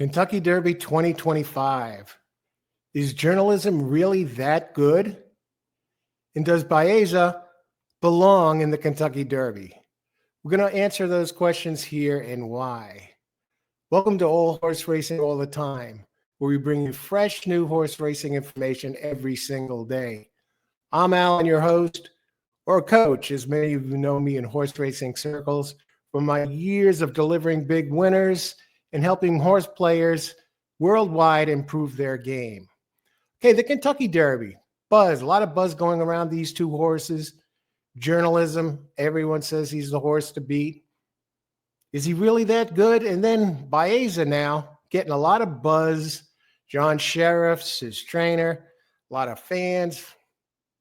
Kentucky Derby 2025. Is journalism really that good? And does Baeza belong in the Kentucky Derby? We're going to answer those questions here and why. Welcome to All Horse Racing All the Time, where we bring you fresh new horse racing information every single day. I'm Alan, your host, or coach, as many of you know me in horse racing circles, from my years of delivering big winners and helping horse players worldwide improve their game. Okay, the Kentucky Derby. Buzz, a lot of buzz going around these two horses. Journalism, everyone says he's the horse to beat. Is he really that good? And then Baeza now, getting a lot of buzz. John Sheriff's his trainer, a lot of fans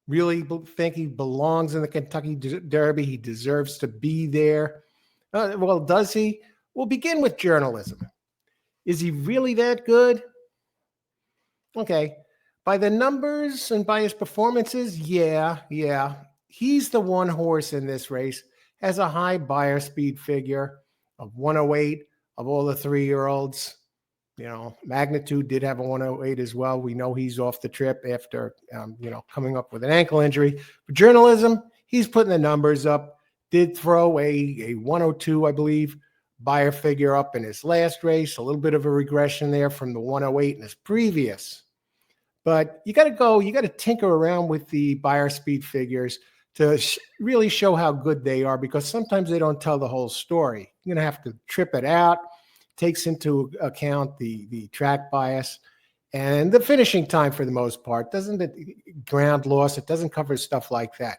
really think he belongs in the Kentucky Derby. He deserves to be there. Well, does he? We'll begin with journalism. Is he really that good? Okay. By the numbers and by his performances, yeah. He's the one horse in this race, has a high buyer speed figure of 108 of all the 3-year-olds. You know, Magnitude did have a 108 as well. We know he's off the trip after, coming up with an ankle injury. But journalism, he's putting the numbers up. Did throw a 102, I believe, buyer figure up in his last race. A little bit of a regression there from the 108 in his previous. But you got to tinker around with the buyer speed figures to really show how good they are, because sometimes they don't tell the whole story. You're going to have to trip it out. Takes into account the track bias and the finishing time for the most part. Doesn't it ground loss? It doesn't cover stuff like that.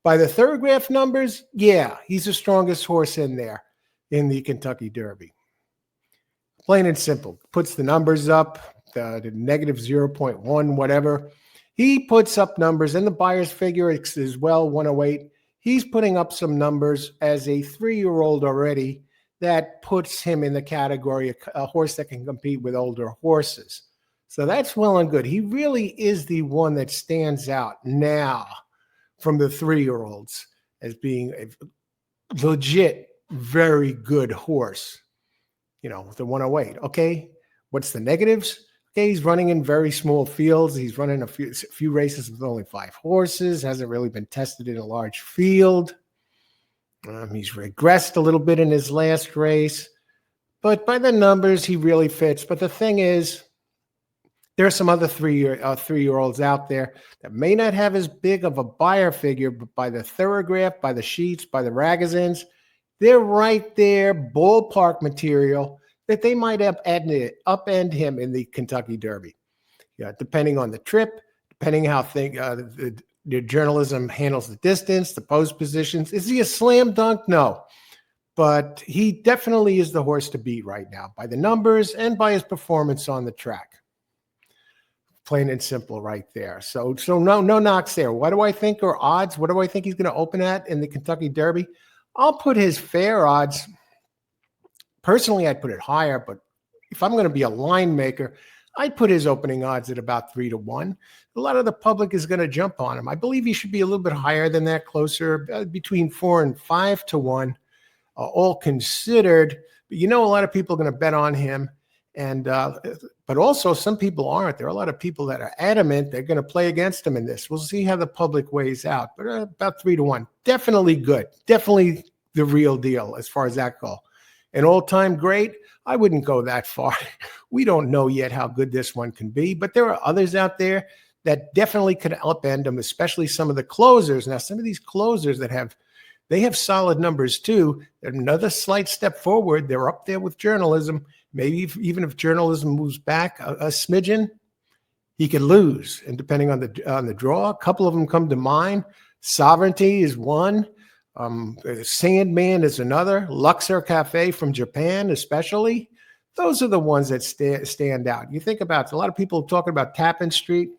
By the Thorograph numbers, yeah, he's the strongest horse in there in the Kentucky Derby. Plain and simple. Puts the numbers up, the negative 0.1, whatever. He puts up numbers, and the buyer's figure as well, 108. He's putting up some numbers as a 3-year-old already. That puts him in the category of a horse that can compete with older horses. So that's well and good. He really is the one that stands out now from the 3-year-olds as being a legit, very good horse. You know, the 108. Okay, what's the negatives? Okay, he's running in very small fields. He's running a few races with only 5 horses. Hasn't really been tested in a large field. He's regressed a little bit in his last race, but by the numbers, he really fits. But the thing is, there are some other 3-year-olds out there that may not have as big of a buyer figure, but by the Thorograph, by the sheets, by the magazines, they're right there, ballpark material that they might upend him in the Kentucky Derby. Yeah, depending on the trip, depending how the journalism handles the distance, the post positions. Is he a slam dunk? No. But he definitely is the horse to beat right now by the numbers and by his performance on the track. Plain and simple right there. So no knocks there. What do I think are odds? What do I think he's going to open at in the Kentucky Derby? I'll put his fair odds. Personally, I'd put it higher, but if I'm going to be a line maker, I'd put his opening odds at about 3-1. A lot of the public is going to jump on him. I believe he should be a little bit higher than that, closer between 4 and 5-1, all considered. But a lot of people are going to bet on him, and but also some people aren't. There are a lot of people that are adamant they're going to play against him in this. We'll see how the public weighs out, but about 3-1, definitely good, definitely the real deal as far as that goes. An all-time great, I wouldn't go that far. We don't know yet how good this one can be, but there are others out there that definitely could upend him, especially some of the closers. Now, some of these closers they have solid numbers too. Another slight step forward. They're up there with journalism. Maybe even if journalism moves back a smidgen, he could lose. And depending on the draw, a couple of them come to mind. Sovereignty is one. Sandman is another. Luxor Cafe from Japan, especially. Those are the ones that stand out. You think about a lot of people talking about Tappan Street.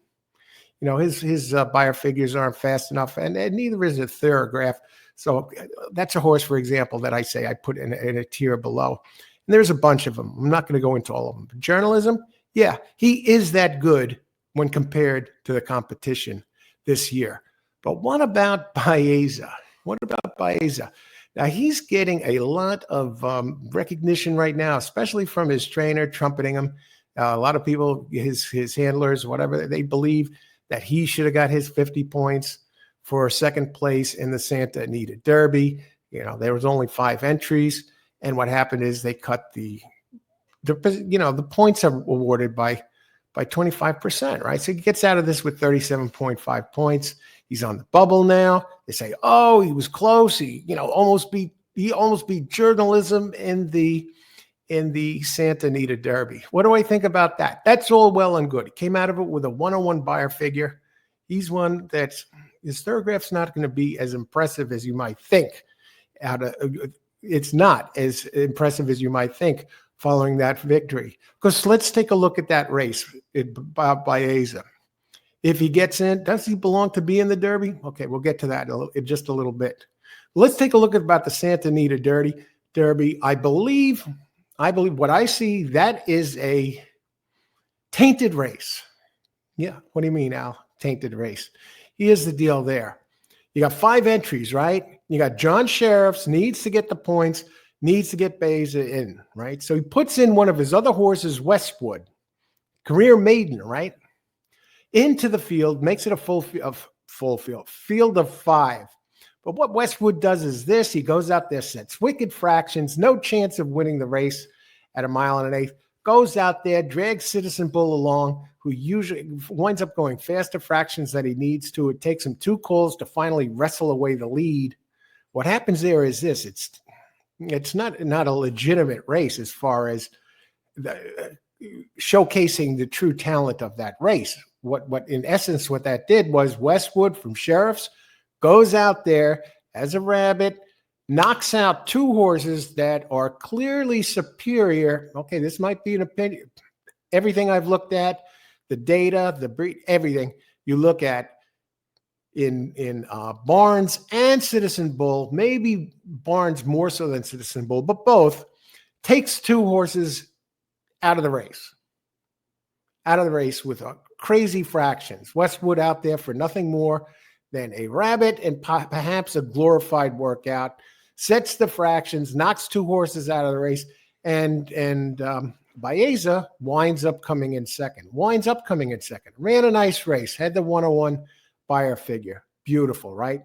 His buyer figures aren't fast enough, and neither is a Thorograph. So that's a horse, for example, that I say I put in a tier below. And there's a bunch of them. I'm not going to go into all of them. But journalism, yeah, he is that good when compared to the competition this year. But what about Baeza? What about Baeza? Now he's getting a lot of recognition right now, especially from his trainer trumpeting him. A lot of people, his handlers, whatever, they believe that he should have got his 50 points for second place in the Santa Anita Derby. There was only 5 entries, and what happened is they cut the points are awarded by 25%, right? So he gets out of this with 37.5 points. He's on the bubble now. They say, oh, he was close. He almost beat journalism in the Santa Anita Derby. What do I think about that? That's all well and good. He came out of it with a 101 buyer figure. He's one that's his thoroughgraph's not going to be as impressive as you might think. It's not as impressive as you might think following that victory. Because let's take a look at that race by Baeza. If he gets in, does he belong to be in the Derby? Okay, we'll get to that in just a little bit. Let's take a look at about the Santa Anita Derby. I believe what I see, that is a tainted race. Yeah, what do you mean, Al? Tainted race. Here's the deal there. You got 5 entries, right? You got John Sheriffs, needs to get the points, needs to get Baeza in, right? So he puts in one of his other horses, Westwood, career maiden, right? Into the field, makes it a full field of 5. But what Westwood does is this: he goes out there, sets wicked fractions, no chance of winning the race at 1 1/8. Goes out there, drags Citizen Bull along, who usually winds up going faster fractions than he needs to. It takes him 2 calls to finally wrestle away the lead. What happens there is this: it's not a legitimate race as far as showcasing the true talent of that race. What in essence what that did was Westwood from Sheriffs goes out there as a rabbit, knocks out 2 horses that are clearly superior. Okay, this might be an opinion. Everything I've looked at, the data, the breed, everything you look at in Barnes and Citizen Bull, maybe Barnes more so than Citizen Bull, but both, takes 2 horses out of the race with crazy fractions. Westwood out there for nothing more than a rabbit and perhaps a glorified workout, sets the fractions, knocks 2 horses out of the race, and Baeza winds up coming in second. Ran a nice race, had the 101 buyer figure. Beautiful, right?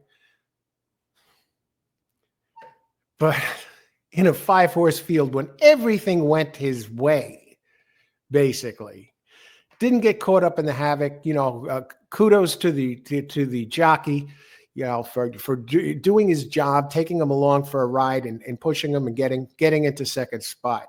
But in a 5-horse field, when everything went his way, basically, didn't get caught up in the havoc. Kudos to the jockey, for doing his job, taking him along for a ride and pushing him and getting into second spot.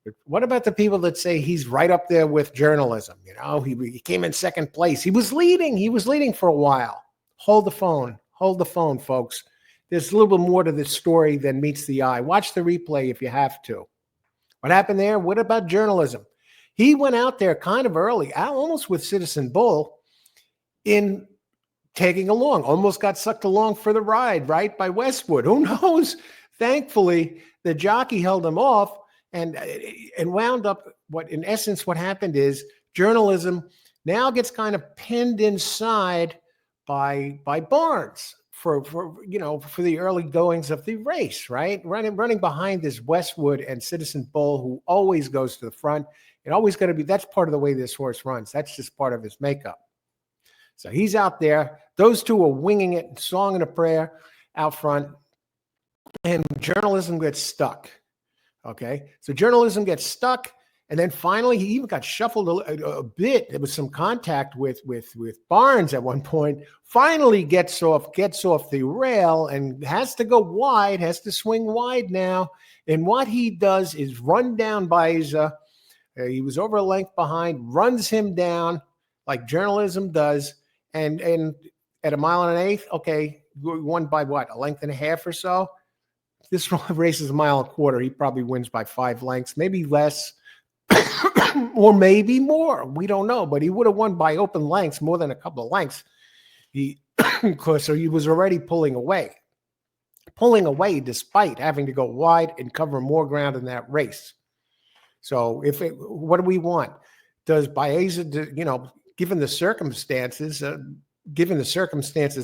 But what about the people that say he's right up there with journalism? He came in second place. He was leading for a while. Hold the phone, folks. There's a little bit more to this story than meets the eye. Watch the replay if you have to. What happened there? What about journalism? He went out there kind of early, almost with Citizen Bull, in tagging along, almost got sucked along for the ride, right, by Westwood. Who knows? Thankfully, the jockey held him off and wound up, what happened is journalism now gets kind of pinned inside by Barnes for the early goings of the race, right? Running behind this Westwood and Citizen Bull, who always goes to the front. It always got to be, that's part of the way this horse runs. That's just part of his makeup. So he's out there. Those 2 are winging it, song and a prayer out front. And journalism gets stuck. Okay. So journalism gets stuck. And then finally, he even got shuffled a bit. There was some contact with Barnes at one point. Finally gets off the rail and has to go wide, has to swing wide now. And what he does is run down Baeza. He was over a length behind, runs him down like journalism does. And at 1 1/8, okay, won by what, a length and a half or so? This race is 1.25 miles. He probably wins by 5 lengths, maybe less, or maybe more. We don't know, but he would have won by open lengths, more than a couple of lengths. So he was already pulling away despite having to go wide and cover more ground in that race. So what do we want? Does Baeza, given the circumstances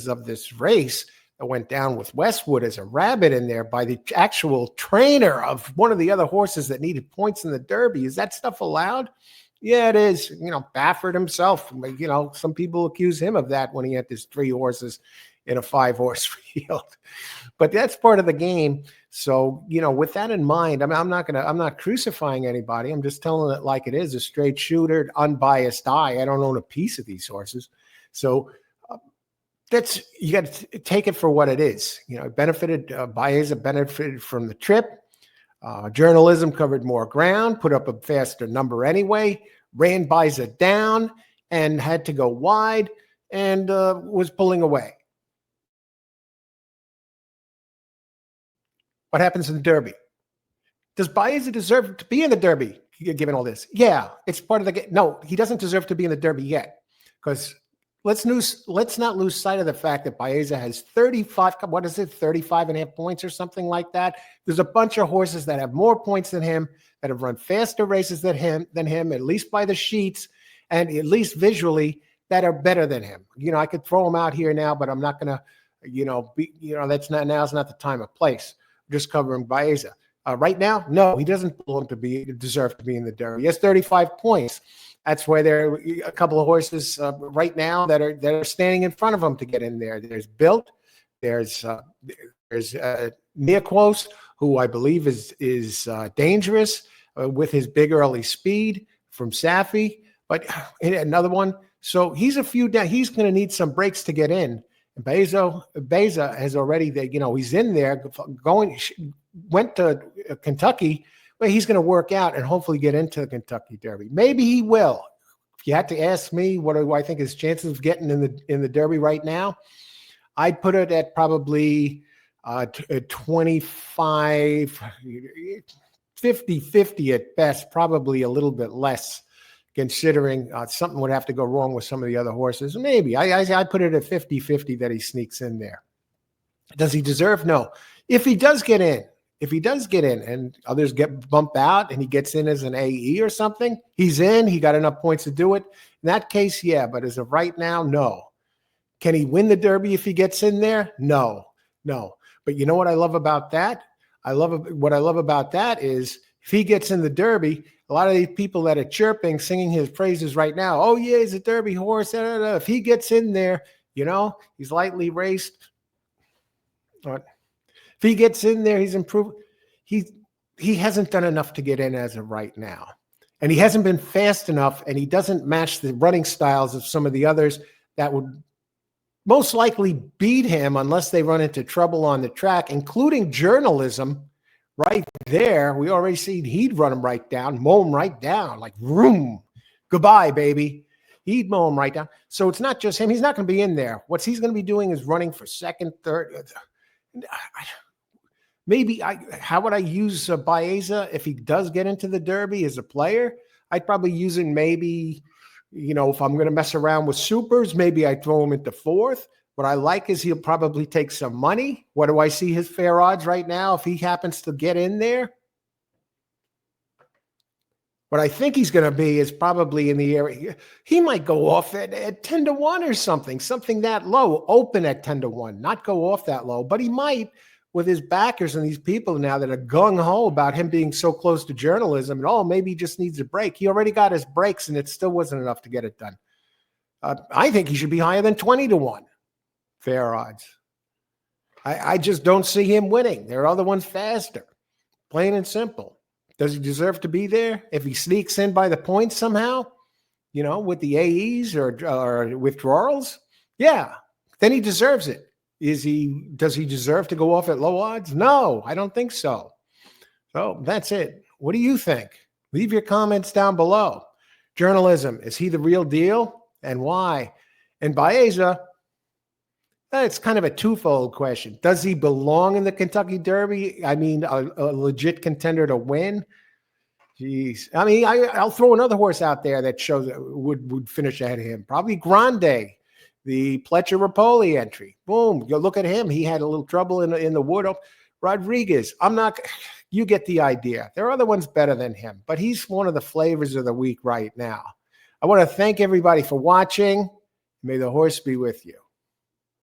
of this race, that went down with Westwood as a rabbit in there by the actual trainer of one of the other horses that needed points in the Derby. Is that stuff allowed? Yeah, it is. Baffert himself, some people accuse him of that when he had his 3 horses in a 5-horse field. But that's part of the game. So, with that in mind, I'm not crucifying anybody. I'm just telling it like it is, a straight shooter, unbiased eye. I don't own a piece of these horses. So you got to take it for what it is. Baeza benefited from the trip. Journalism covered more ground, put up a faster number anyway, ran Baeza down and had to go wide and was pulling away. What happens in the Derby? Does Baeza deserve to be in the Derby, given all this? Yeah, it's part of the game. No, he doesn't deserve to be in the Derby yet, because let's not lose sight of the fact that Baeza has 35 and a half points or something like that. There's a bunch of horses that have more points than him, that have run faster races than him, at least by the sheets, and at least visually, that are better than him. I could throw him out here now, but I'm not going to, now's not the time or place. Just covering Baeza. Right now, no, he doesn't deserve to be in the Derby. He has 35 points. That's why there are a couple of horses right now that are standing in front of him to get in there. There's Built, there's Neoquos, who I believe is dangerous with his big early speed from Safi, but another one. So he's a few down. He's going to need some breaks to get in. Baeza has already, he's in there went to Kentucky, but he's going to work out and hopefully get into the Kentucky Derby. Maybe he will. If you had to ask me, what do I think his chances of getting in the Derby right now? I'd put it at probably 25, 50-50 at best, probably a little bit less, considering something would have to go wrong with some of the other horses. Maybe. I put it at 50-50 that he sneaks in there. Does he deserve? No. If he does get in and others get bumped out and he gets in as an AE or something, he's in, he got enough points to do it. In that case, yeah, but as of right now, no. Can he win the Derby if he gets in there? No. But you know what I love about that? What I love about that is if he gets in the Derby, a lot of these people that are chirping, singing his praises right now, oh, yeah, he's a Derby horse. If he gets in there, he's lightly raced. If he gets in there, he's improved. He hasn't done enough to get in as of right now. And he hasn't been fast enough, and he doesn't match the running styles of some of the others that would most likely beat him unless they run into trouble on the track, including Journalism. Right there, we already seen he'd run him right down, mow him right down, like vroom, goodbye, baby. He'd mow him right down. So it's not just him. He's not going to be in there. What he's going to be doing is running for second, third. How would I use Baeza if he does get into the Derby as a player? I'd probably use him maybe, if I'm going to mess around with supers, maybe I throw him into fourth. What I like is he'll probably take some money. What do I see his fair odds right now if he happens to get in there? What I think he's going to be is probably in the area. He might go off at 10-1 or something that low, open at 10-1, not go off that low, but he might with his backers and these people now that are gung-ho about him being so close to Journalism. And maybe he just needs a break. He already got his breaks and it still wasn't enough to get it done. I think he should be higher than 20-1. Fair odds. I just don't see him winning. There are other ones faster. Plain and simple. Does he deserve to be there? If he sneaks in by the points somehow, with the AEs or withdrawals, yeah, then he deserves it. Does he deserve to go off at low odds? No, I don't think so. So that's it. What do you think? Leave your comments down below. Journalism, is he the real deal? And why? And Baeza, it's kind of a twofold question. Does he belong in the Kentucky Derby? I mean, a legit contender to win? Jeez. I mean, I'll throw another horse out there that shows would finish ahead of him. Probably Grande, the Pletcher Rapoli entry. Boom. You look at him. He had a little trouble in the wood. Rodriguez. You get the idea. There are other ones better than him, but he's one of the flavors of the week right now. I want to thank everybody for watching. May the horse be with you.